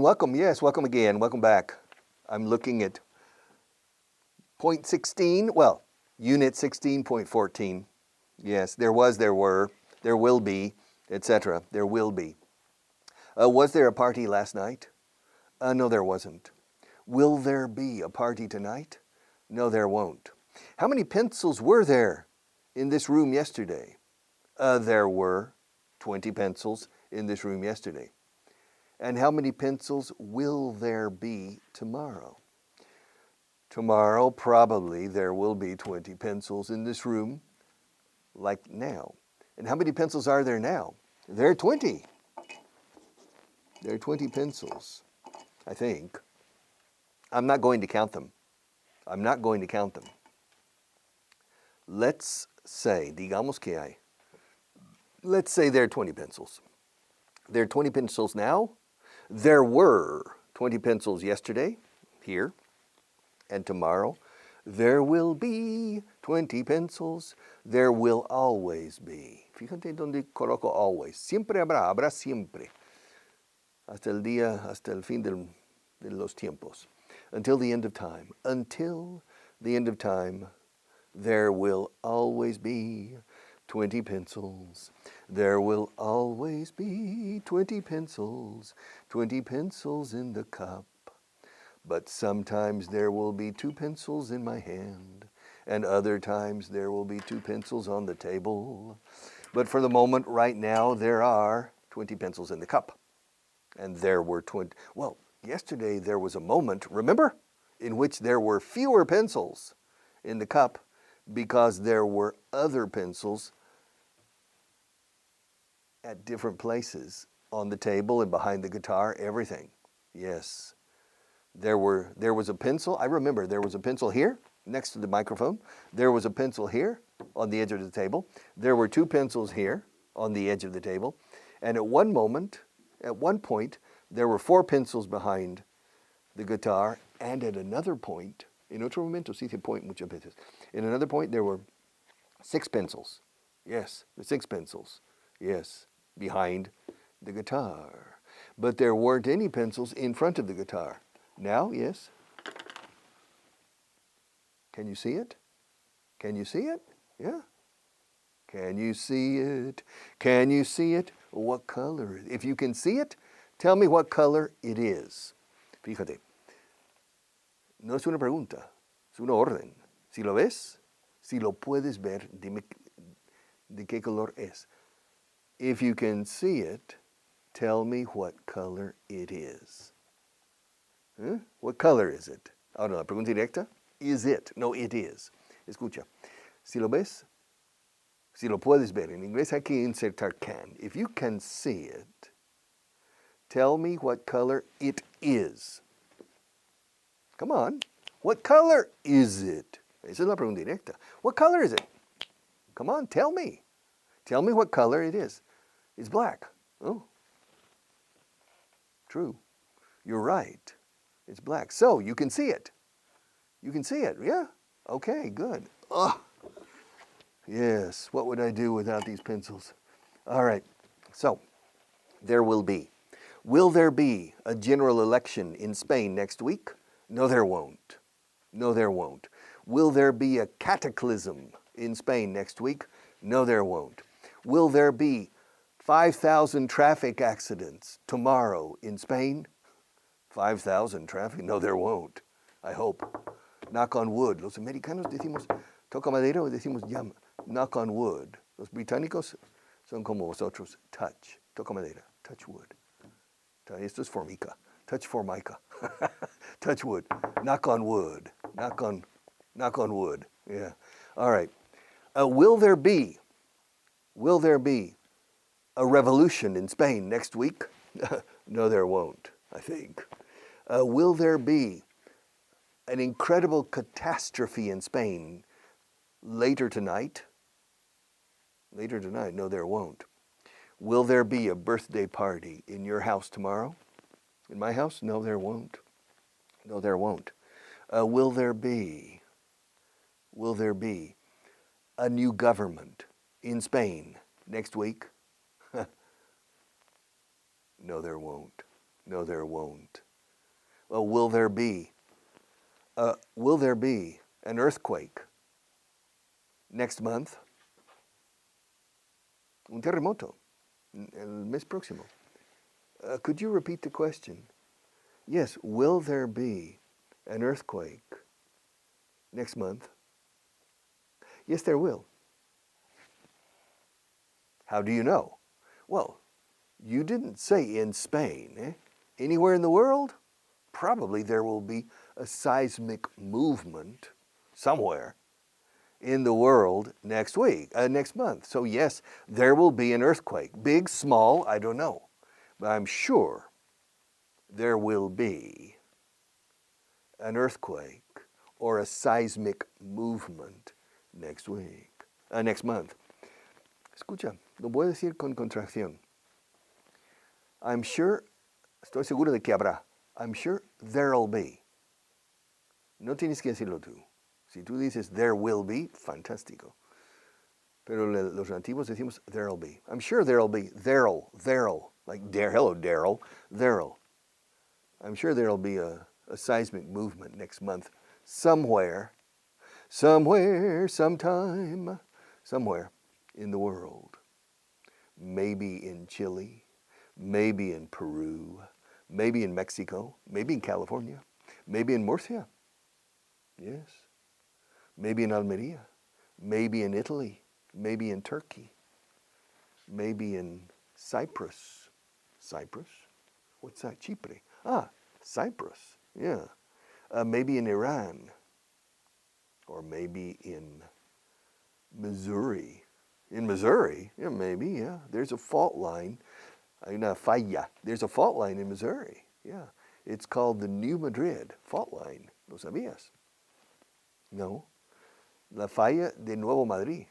welcome. Yes, welcome again. Welcome back. I'm looking at point 16, well, unit 16.14. Yes, there was, there were, there will be, etc. There will be. Was there a party last night? No, there wasn't. Will there be a party tonight? No, there won't. How many pencils were there in this room yesterday? There were 20 pencils in this room yesterday. And how many pencils will there be tomorrow? Tomorrow, probably, there will be 20 pencils in this room, like now. And how many pencils are there now? There are 20. There are 20 pencils, I think. I'm not going to count them. I'm not going to count them. Let's say, digamos que hay. Let's say there are 20 pencils. There are 20 pencils now. There were 20 pencils yesterday, here, and tomorrow. There will be 20 pencils. There will always be. Fíjate donde coloco always. Siempre habrá, habrá siempre. Hasta el día, hasta el fin de los tiempos. Until the end of time. Until the end of time, there will always be 20 pencils. There will always be 20 pencils. 20 pencils in the cup. But sometimes there will be 2 pencils in my hand, and other times there will be 2 pencils on the table. But for the moment, right now, there are 20 pencils in the cup. And there were 20, well, yesterday there was a moment, remember, in which there were fewer pencils in the cup because there were other pencils at different places on the table and behind the guitar, everything. Yes. There was a pencil. I remember there was a pencil here next to the microphone. There was a pencil here on the edge of the table. There were 2 pencils here on the edge of the table. And at one point, there were 4 pencils behind the guitar. And at another point, en otro momento, sí se point muchas veces. In another point, there were 6 pencils. Yes, the 6 pencils. Yes, behind the guitar. But there weren't any pencils in front of the guitar. Now, yes? Can you see it? Can you see it? Yeah. Can you see it? Can you see it? What color is it? If you can see it, tell me what color it is. Fíjate. No es una pregunta, es una orden. Si lo ves, si lo puedes ver, dime de qué color es. If you can see it, tell me what color it is. Huh? What color is it? Ahora, la pregunta directa, is it? No, it is. Escucha, si lo ves, si lo puedes ver, en inglés hay que insertar can. If you can see it, tell me what color it is. Come on, what color is it? Esa es la pregunta directa. What color is it? Come on, tell me. Tell me what color it is. It's black. Oh, true. You're right. It's black. So, you can see it. You can see it, yeah? Okay, good. Oh, yes, what would I do without these pencils? All right, so, there will be. Will there be a general election in Spain next week? No, there won't. No, there won't. Will there be a cataclysm in Spain next week? No, there won't. Will there be 5,000 traffic accidents tomorrow in Spain? 5,000 traffic? No, there won't. I hope. Knock on wood. Los americanos decimos toca madera o decimos llama. Knock on wood. Los británicos son como vosotros. Touch. Toca madera. Touch wood. Esto es formica. Touch formica. Touch wood. Knock on wood. Knock on wood. Yeah. All right. Will there be a revolution in Spain next week? No, there won't, I think. Will there be an incredible catastrophe in Spain later tonight? Later tonight? No, there won't. Will there be a birthday party in your house tomorrow? In my house? No, there won't. No, there won't. Will there be a new government in Spain next week? No, there won't. No, there won't. Well, will there be an earthquake next month? Un terremoto el mes próximo. Could you repeat the question? Yes, will there be an earthquake next month? Yes, there will. How do you know? Well, you didn't say in Spain. Eh? Anywhere in the world? Probably there will be a seismic movement somewhere in the world next month. So yes, there will be an earthquake. Big, small, I don't know. But I'm sure there will be an earthquake or a seismic movement next month. Escucha, lo voy a decir con contracción. I'm sure, estoy seguro de que habrá. I'm sure there'll be. No tienes que decirlo tú. Si tú dices there will be, fantástico. Pero los nativos decimos there'll be. I'm sure there'll be. There'll. Like hello, Daryl. There'll. I'm sure there'll be a seismic movement next month. Somewhere, sometime, somewhere in the world. Maybe in Chile, maybe in Peru, maybe in Mexico, maybe in California, maybe in Murcia. Yes. Maybe in Almeria, maybe in Italy, maybe in Turkey, maybe in Cyprus. Cyprus? What's that? Chipre. Ah, Cyprus. Yeah. Maybe in Iran, or maybe in Missouri. In Missouri? Yeah, maybe, yeah. There's a fault line. Hay una falla. There's a fault line in Missouri. Yeah. It's called the New Madrid fault line. ¿Lo sabías? No. La falla de Nuevo Madrid.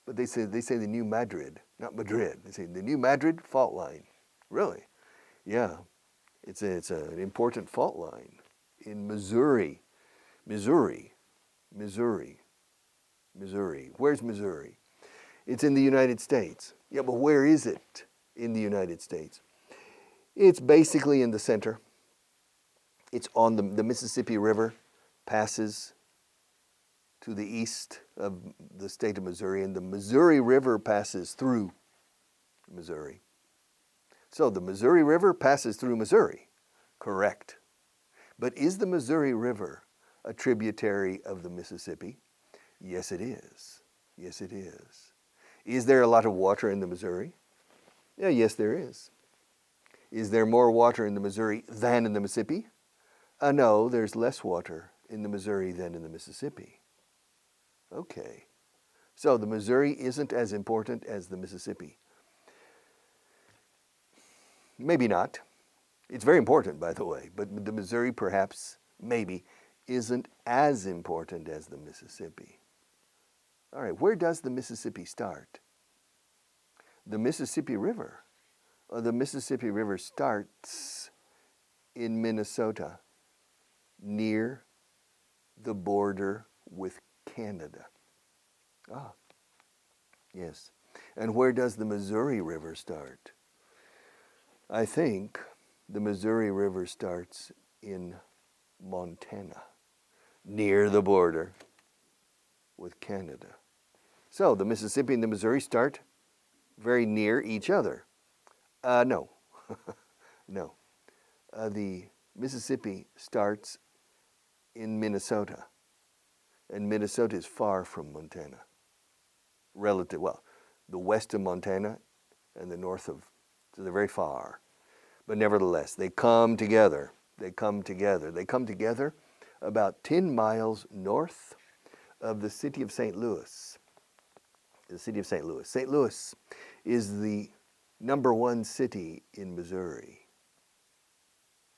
But they say the New Madrid, not Madrid. They say the New Madrid fault line. Really? Yeah. It's an important fault line in Missouri. Missouri. Where's Missouri? It's in the United States. Yeah, but where is it in the United States? It's basically in the center. It's on the Mississippi River, passes to the east of the state of Missouri, and the Missouri River passes through Missouri. So the Missouri River passes through Missouri. Correct. But is the Missouri River a tributary of the Mississippi? Yes, it is. Yes, it is. Is there a lot of water in the Missouri? Yeah, yes, there is. Is there more water in the Missouri than in the Mississippi? No, there's less water in the Missouri than in the Mississippi. Okay. So the Missouri isn't as important as the Mississippi. Maybe not. It's very important, by the way, but the Missouri perhaps, maybe, isn't as important as the Mississippi. All right, where does the Mississippi start? The Mississippi River. The Mississippi River starts in Minnesota, near the border with Canada. Ah, yes. And where does the Missouri River start? I think the Missouri River starts in Montana, near the border with Canada. So the Mississippi and the Missouri start very near each other. No. No. The Mississippi starts in Minnesota, and Minnesota is far from Montana. The west of Montana and the north of, so they're very far. But nevertheless, they come together. They come together about 10 miles north of the city of St. Louis. The city of St. Louis. St. Louis is the #1 city in Missouri.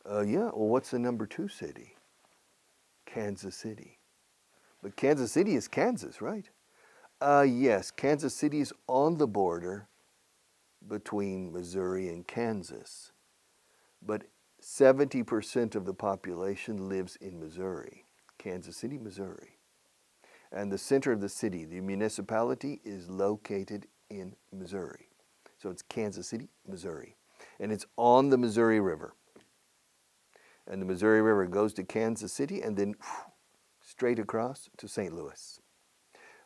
Yeah, well, what's the #2 city? Kansas City. But Kansas City is Kansas, right? Yes, Kansas City is on the border between Missouri and Kansas. But 70% of the population lives in Missouri, Kansas City, Missouri. And the center of the city, the municipality, is located in Missouri. So it's Kansas City, Missouri. And it's on the Missouri River. and the Missouri River goes to Kansas City and then straight across to St. Louis.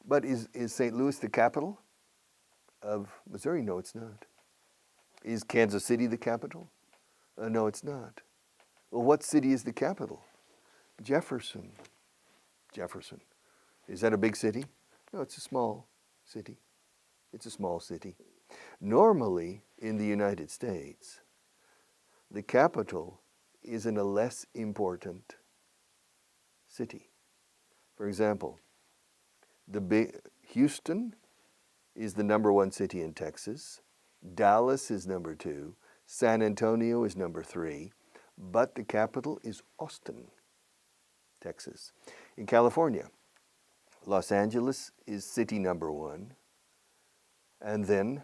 But is St. Louis the capital of Missouri? No, it's not. Is Kansas City the capital? No, it's not. Well, what city is the capital? Jefferson. Jefferson. Is that a big city? No, it's a small city. It's a small city. Normally, in the United States, the capital is in a less important city. For example, Houston is the number 1 city in Texas. Dallas is number 2. San Antonio is number 3. But the capital is Austin, Texas. In California, Los Angeles is city number 1, and then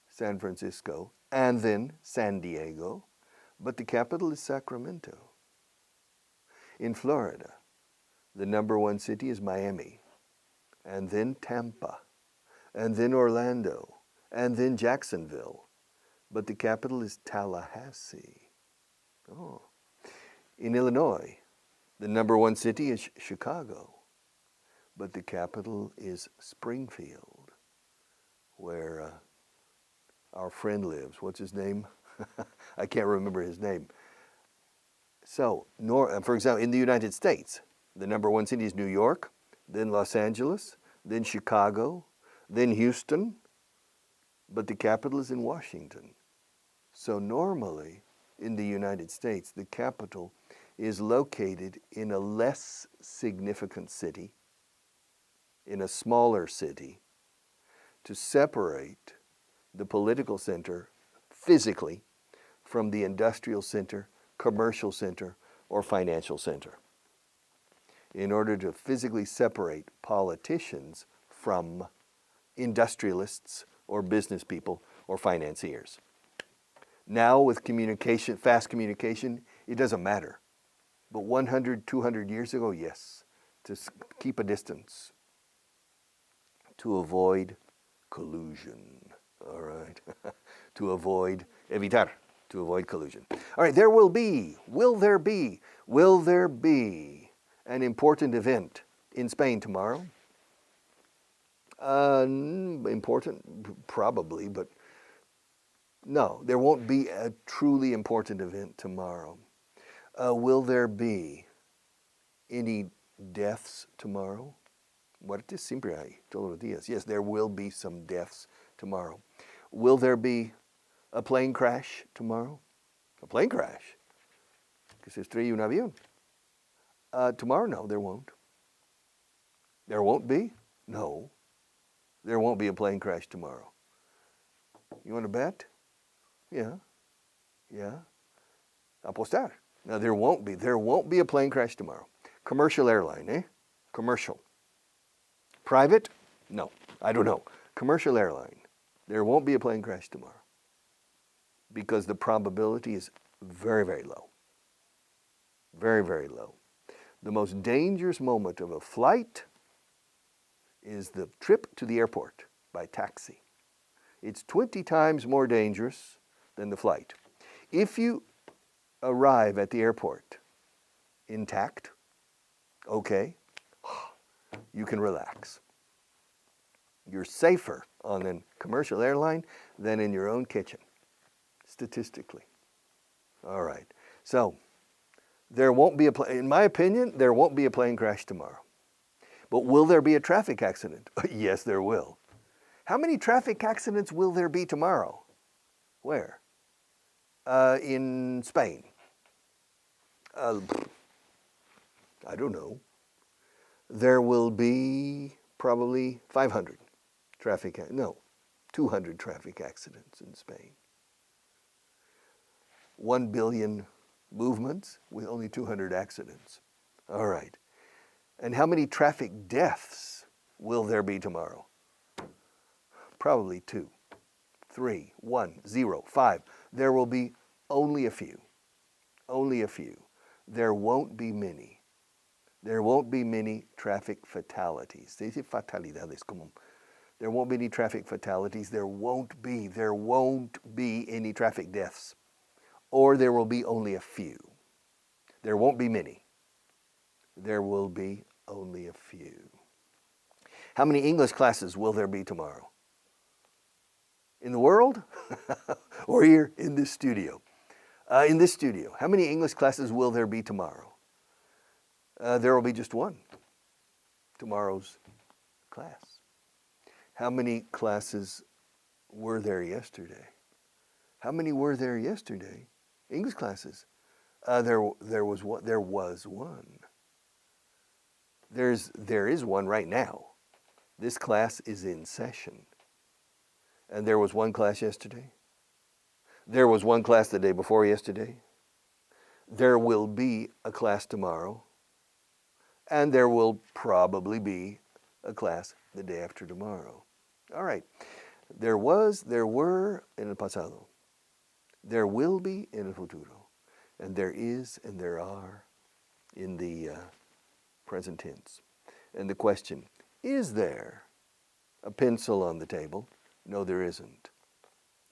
San Francisco, and then San Diego, but the capital is Sacramento. In Florida, the number 1 city is Miami, and then Tampa, and then Orlando, and then Jacksonville, but the capital is Tallahassee. Oh. In Illinois, the number 1 city is Chicago, but the capital is Springfield, where our friend lives. What's his name? I can't remember his name. So, for example, in the United States, the number 1 city is New York, then Los Angeles, then Chicago, then Houston, but the capital is in Washington. So normally, in the United States, the capital is located in a less significant city, in a smaller city, to separate the political center physically from the industrial center, commercial center, or financial center, in order to physically separate politicians from industrialists or business people or financiers. Now with communication, fast communication, it doesn't matter. But 100, 200 years ago, yes, to keep a distance, to avoid collusion, all right? To avoid, evitar, to avoid collusion. All right, will there be an important event in Spain tomorrow? Important, probably, but no, there won't be a truly important event tomorrow. Will there be any deaths tomorrow? Muertes siempre hay, todos los días. Yes, there will be some deaths tomorrow. Will there be a plane crash tomorrow? A plane crash? Que se estrelle un avión. Tomorrow, no, there won't. There won't be? No. There won't be a plane crash tomorrow. You want to bet? Yeah. Apostar. No, there won't be a plane crash tomorrow. Commercial airline, eh? Commercial. Private? No, I don't know. Commercial airline. There won't be a plane crash tomorrow because the probability is very, very low. Very, very low. The most dangerous moment of a flight is the trip to the airport by taxi. It's 20 times more dangerous than the flight. If you arrive at the airport intact, okay, you can relax. You're safer on a commercial airline than in your own kitchen, statistically. All right, so there won't be in my opinion, there won't be a plane crash tomorrow. But will there be a traffic accident? Yes, there will. How many traffic accidents will there be tomorrow? Where? In Spain. I don't know. There will be probably 500 200 traffic accidents in Spain. 1 billion movements with only 200 accidents. All right. And how many traffic deaths will there be tomorrow? Probably 2, 3, 1, 0, 5. There will be only a few. Only a few. There won't be many. There won't be many traffic fatalities. Se dice fatalidades como. There won't be any traffic fatalities. There won't be any traffic deaths. Or there will be only a few. There won't be many. There will be only a few. How many English classes will there be tomorrow? In the world? Or here in this studio? In this studio, how many English classes will there be tomorrow? There will be just one. Tomorrow's class. How many classes were there yesterday? How many were there yesterday? English classes. There was one. There was one. There is one right now. This class is in session. And there was one class yesterday. There was one class the day before yesterday. There will be a class tomorrow. And there will probably be a class the day after tomorrow. All right. There was, there were en el pasado. There will be en el futuro. And there is and there are in the present tense. And the question, is there a pencil on the table? No, there isn't.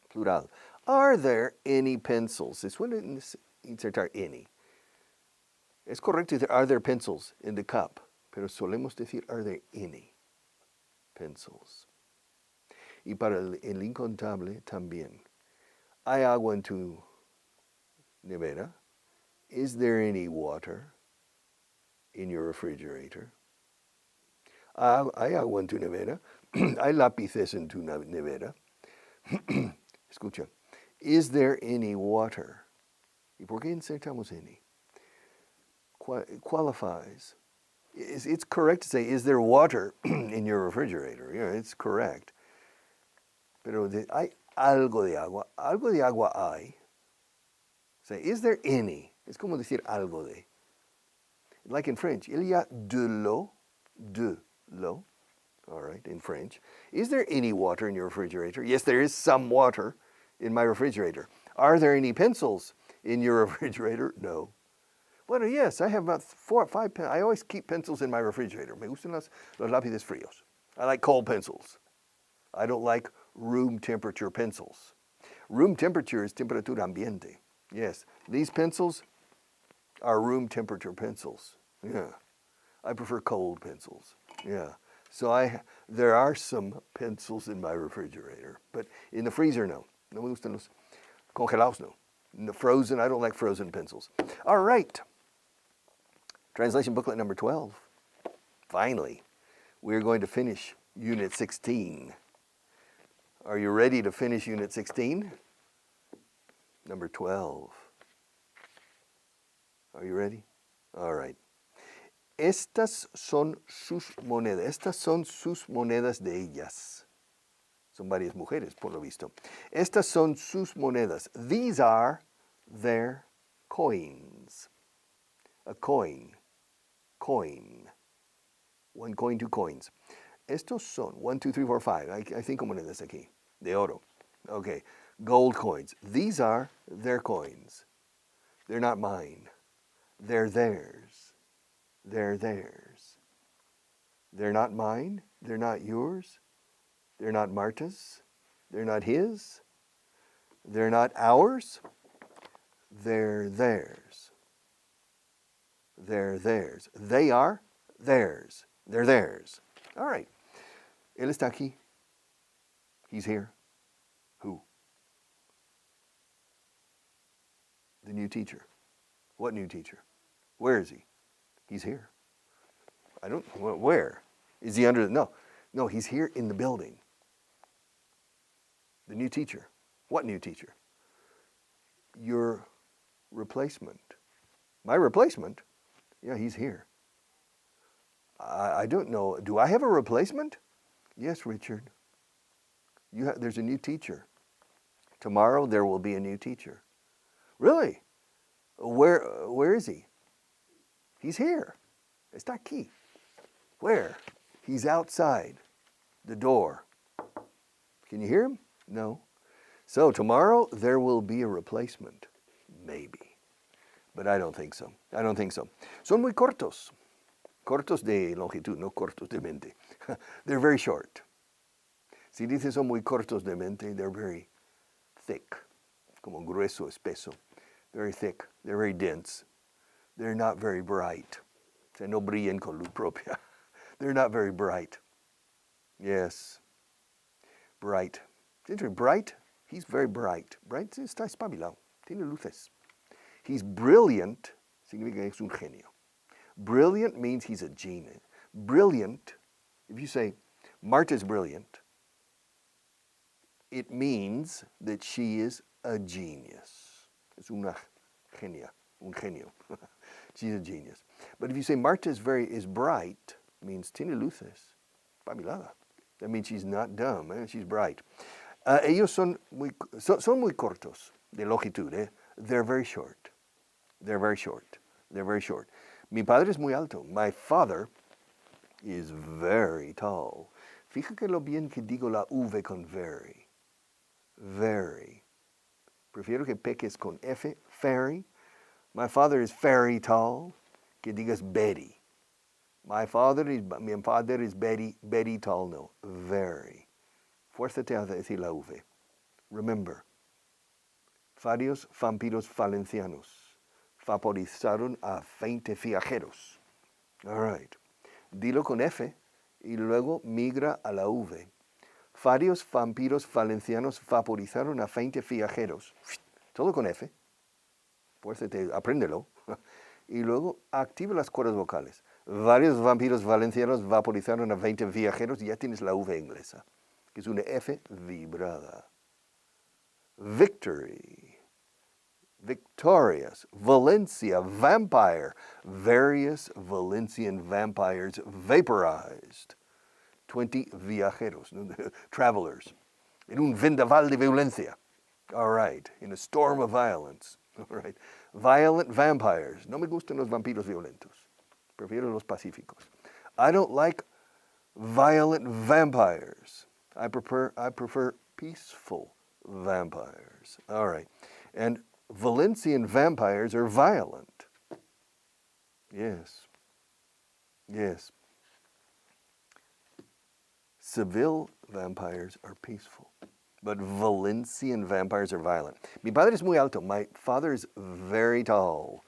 Plural. Are there any pencils? Se suele insertar any. Es correcto decir, are there pencils in the cup? Pero solemos decir, are there any pencils? Y para el incontable también. ¿Hay agua en tu nevera? Is there any water in your refrigerator? ¿Hay agua en tu nevera? ¿Hay lápices en tu nevera? Escucha. Is there any water? ¿Y por qué insertamos any? Qualifies. It's correct to say, is there water in your refrigerator? Yeah, it's correct. Pero hay algo de agua. Algo de agua hay. Say, is there any? Es como decir algo de. Like in French, il y a de l'eau. De l'eau. All right, in French. Is there any water in your refrigerator? Yes, there is some water in my refrigerator. Are there any pencils in your refrigerator? No. Well, yes, I have about 4 or 5 pencils. I always keep pencils in my refrigerator. Me gustan los lápices fríos. I like cold pencils. I don't like room temperature pencils. Room temperature is temperatura ambiente. Yes, these pencils are room temperature pencils. Yeah, I prefer cold pencils. Yeah, so there are some pencils in my refrigerator, but in the freezer, no. No me gustan los congelados, no. In the frozen, I don't like frozen pencils. All right. Translation booklet number 12. Finally, we're going to finish Unit 16. Are you ready to finish Unit 16? Number 12. Are you ready? All right. Estas son sus monedas. Estas son sus monedas de ellas. Son varias mujeres, por lo visto. Estas son sus monedas. These are their coins. A coin. Coin. One coin, 2 coins. Estos son 1, 2, 3, 4, 5. Hay 5 monedas aquí. De oro. Okay. Gold coins. These are their coins. They're not mine. They're theirs. They're theirs. They're not mine. They're not yours. They're not Marta's. They're not his. They're not ours. They're theirs. They're theirs. They are theirs. They're theirs. All right. Él está aquí. He's here. Who? The new teacher. What new teacher? Where is he? He's here. I don't, where? Is he under, no, he's here in the building. The new teacher. What new teacher? Your replacement. My replacement? Yeah, he's here. I don't know. Do I have a replacement? Yes, Richard. There's a new teacher. Tomorrow there will be a new teacher. Really? Where is he? He's here. Está aquí. Where? He's outside the door. Can you hear him? No. So tomorrow there will be a replacement. Maybe. But I don't think so. I don't think so. Son muy cortos. Cortos de longitud, no cortos de mente. They're very short. Si dices son muy cortos de mente, they're very thick. Como grueso, espeso. Very thick. They're very dense. They're not very bright. O sea, no brillan con luz propia. They're not very bright. Yes. Bright. Bright, he's very bright. Bright está espabilado. Tiene luces. He's brilliant, significa que es un genio. Brilliant means he's a genius. Brilliant, if you say, Marta's brilliant, it means that she is a genius. Es una genia, un genio. She's a genius. But if you say Marta is bright, means tiene luces, espabilada. That means she's not dumb, she's bright. Ellos son muy cortos de longitud. They're very short. They're very short. They're very short. Mi padre es muy alto. My father is very tall. Fíjate lo bien que digo la V con very. Very. Prefiero que peques con F, very. My father is very tall. Que digas very. Mi father is very tall. No, very. Fuérzate a decir la V. Remember, varios vampiros valencianos vaporizaron a 20 viajeros. All right. Dilo con F y luego migra a la V. Varios vampiros valencianos vaporizaron a 20 viajeros. Todo con F. Fuérzate, apréndelo. Y luego activa las cuerdas vocales. Varios vampiros valencianos vaporizaron a 20 viajeros y ya tienes la V inglesa, que es una F vibrada. Victory. Victorious. Valencia. Vampire. Various Valencian vampires vaporized. 20 viajeros, travelers. En un vendaval de violencia. All right. In a storm of violence. All right. Violent vampires. No me gustan los vampiros violentos. Prefiero los pacíficos. I don't like violent vampires. I prefer peaceful vampires. All right. And Valencian vampires are violent. Yes. Yes. Seville vampires are peaceful. But Valencian vampires are violent. Mi padre es muy alto. My father is very tall.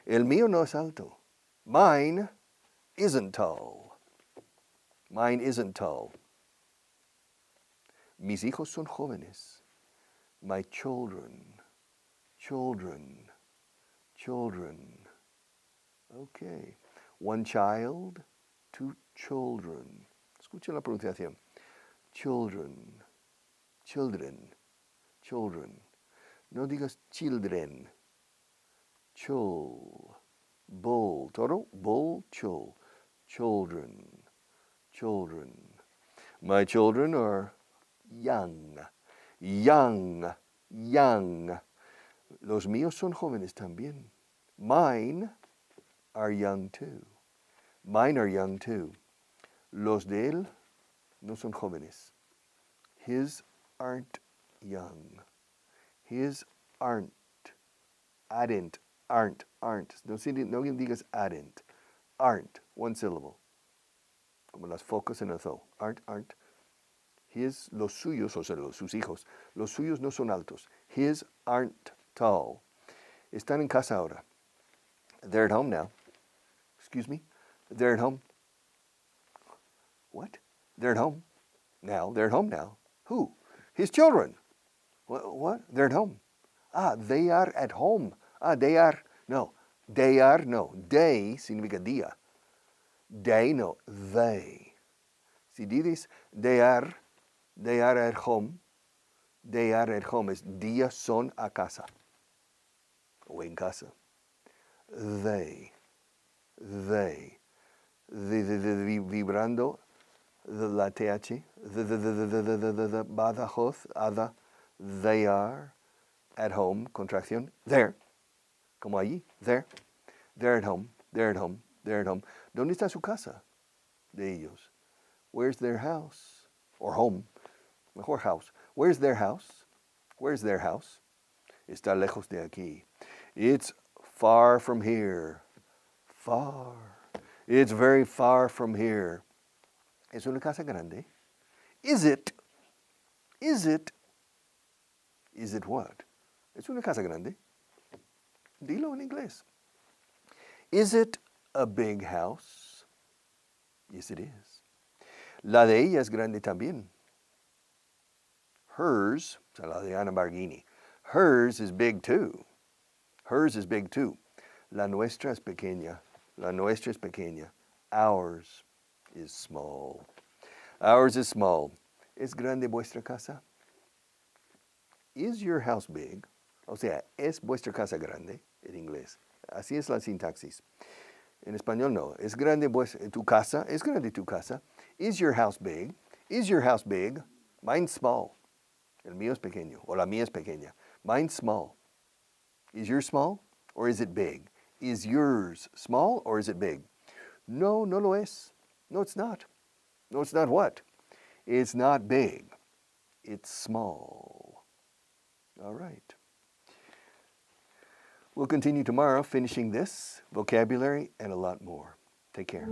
El mío no es alto. Mine isn't tall. Mine isn't tall. Mis hijos son jóvenes. My children. Okay. One child, two children. Escuchen la pronunciación. Children. No digas children. Chul. Bull. Toro. Bull. Chul. Children. My children are young. Los míos son jóvenes también. Mine are young too. Los de él no son jóvenes. His aren't young. His aren't. Aren't. No digas aren't. Aren't. One syllable. Como las focas en el zoo. Aren't. Los suyos, o sea, sus hijos, los suyos no son altos. His aren't tall. Están en casa ahora. They're at home now. Excuse me? They're at home. What? They're at home now. They're at home now. Who? His children. What? They're at home. They are at home. They are. No. They are, no. They significa día. They, no. They. Si dices they are at home. They are at home. Es día son a casa. O en casa. They. Vibrando la TH. The Badajoz. Ada. They are at home. Contracción. There. Como allí. There. They're at home. ¿Dónde está su casa? De ellos. Where's their house? Or home. Mejor house. Where's their house? Está lejos de aquí. It's far from here. Far. It's very far from here. ¿Es una casa grande? Is it? Is it what? ¿Es una casa grande? Dilo en inglés. Is it a big house? Yes, it is. La de ella es grande también. Hers, o sea, la de Ana Barghini, hers is big too. Hers is big too. La nuestra es pequeña. La nuestra es pequeña. Ours is small. Ours is small. ¿Es grande vuestra casa? Is your house big? O sea, ¿es vuestra casa grande? En inglés. Así es la sintaxis. En español no. ¿Es grande tu casa? ¿Es grande tu casa? Is your house big? Is your house big? Mine's small. El mío es pequeño. O la mía es pequeña. Mine's small. Is yours small? Or is it big? Is yours small or is it big? No, no lo es. No, it's not. No, it's not what? It's not big. It's small. All right. We'll continue tomorrow finishing this, vocabulary, and a lot more. Take care.